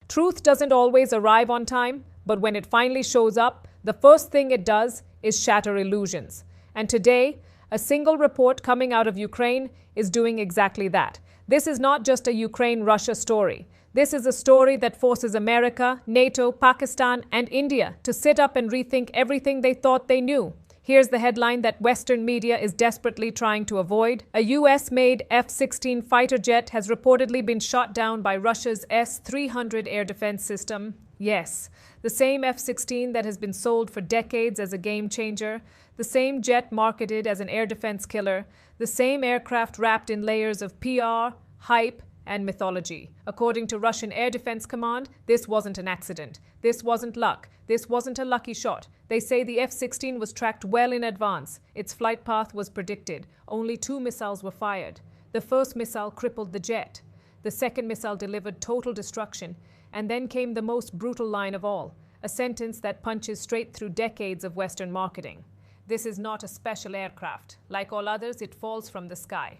Truth doesn't always arrive on time, but when it finally shows up, the first thing it does is shatter illusions. And today, a single report coming out of Ukraine is doing exactly that. This is not just a Ukraine-Russia story. This is a story that forces America, NATO, Pakistan, and India to sit up and rethink everything they thought they knew. Here's the headline that Western media is desperately trying to avoid. A US-made F-16 fighter jet has reportedly been shot down by Russia's S-300 air defense system. Yes, the same F-16 that has been sold for decades as a game changer, the same jet marketed as an air defense killer, the same aircraft wrapped in layers of PR, hype, and mythology. According to Russian Air Defense Command, this wasn't an accident. This wasn't luck. This wasn't a lucky shot. They say the F-16 was tracked well in advance. Its flight path was predicted. Only 2 missiles were fired. The first missile crippled the jet. The second missile delivered total destruction. And then came the most brutal line of all, a sentence that punches straight through decades of Western marketing. This is not a special aircraft. Like all others, it falls from the sky.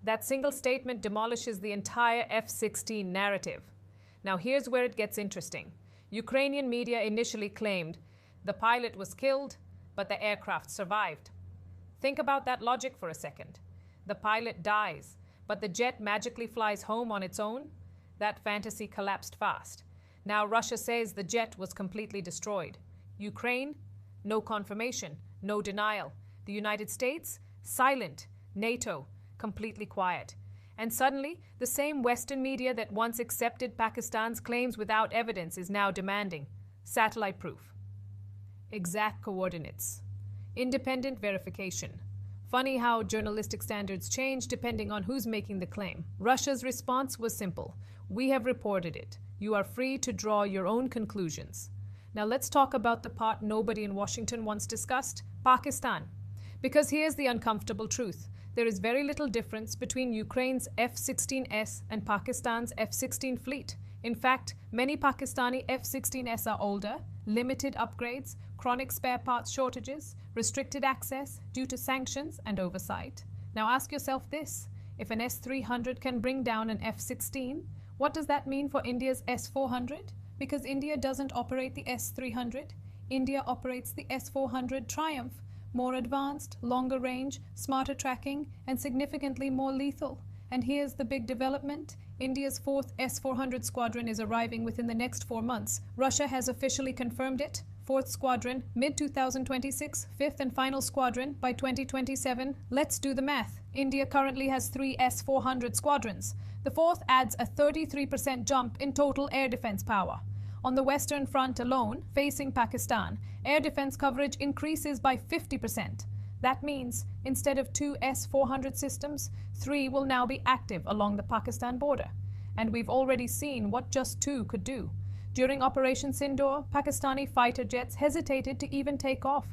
That single statement demolishes the entire F-16 narrative. Now here's where it gets interesting. Ukrainian media initially claimed the pilot was killed, but the aircraft survived. Think about that logic for a second. The pilot dies, but the jet magically flies home on its own? That fantasy collapsed fast. Now Russia says the jet was completely destroyed. Ukraine? No confirmation, no denial. The United States? Silent. NATO? Completely quiet. And suddenly, the same Western media that once accepted Pakistan's claims without evidence is now demanding satellite proof, exact coordinates, independent verification. Funny how journalistic standards change depending on who's making the claim. Russia's response was simple. We have reported it. You are free to draw your own conclusions. Now let's talk about the part nobody in Washington once discussed, Pakistan. Because here's the uncomfortable truth. There is very little difference between Ukraine's F-16S and Pakistan's F-16 fleet. In fact, many Pakistani F-16S are older, limited upgrades, chronic spare parts shortages, restricted access due to sanctions and oversight. Now ask yourself this, if an S-300 can bring down an F-16, what does that mean for India's S-400? Because India doesn't operate the S-300, India operates the S-400 Triumph, more advanced, longer range, smarter tracking, and significantly more lethal. And here's the big development. India's 4th S-400 squadron is arriving within the next 4 months. Russia has officially confirmed it. 4th squadron, mid-2026, 5th and final squadron by 2027. Let's do the math. India currently has 3 S-400 squadrons. The 4th adds a 33% jump in total air defense power. On the Western Front alone, facing Pakistan, air defense coverage increases by 50%. That means, instead of 2 S-400 systems, 3 will now be active along the Pakistan border. And we've already seen what just 2 could do. During Operation Sindoor, Pakistani fighter jets hesitated to even take off.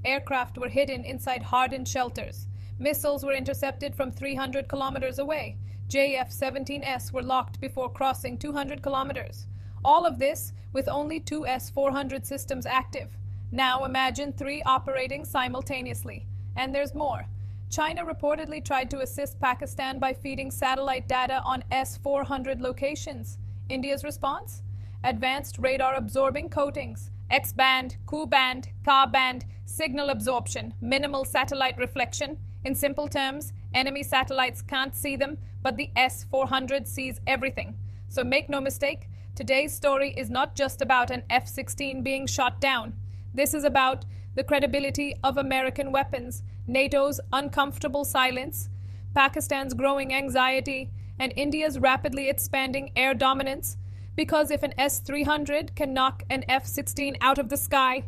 Aircraft were hidden inside hardened shelters. Missiles were intercepted from 300 kilometers away. JF-17S were locked before crossing 200 kilometers. All of this with only 2 S-400 systems active. Now imagine 3 operating simultaneously. And there's more. China reportedly tried to assist Pakistan by feeding satellite data on S-400 locations. India's response? Advanced radar-absorbing coatings, X-band, Ku-band, Ka-band, signal absorption, minimal satellite reflection. In simple terms, enemy satellites can't see them, but the S-400 sees everything. So make no mistake, today's story is not just about an F-16 being shot down. This is about the credibility of American weapons, NATO's uncomfortable silence, Pakistan's growing anxiety, and India's rapidly expanding air dominance. Because if an S-300 can knock an F-16 out of the sky,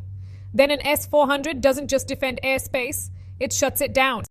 then an S-400 doesn't just defend airspace, it shuts it down.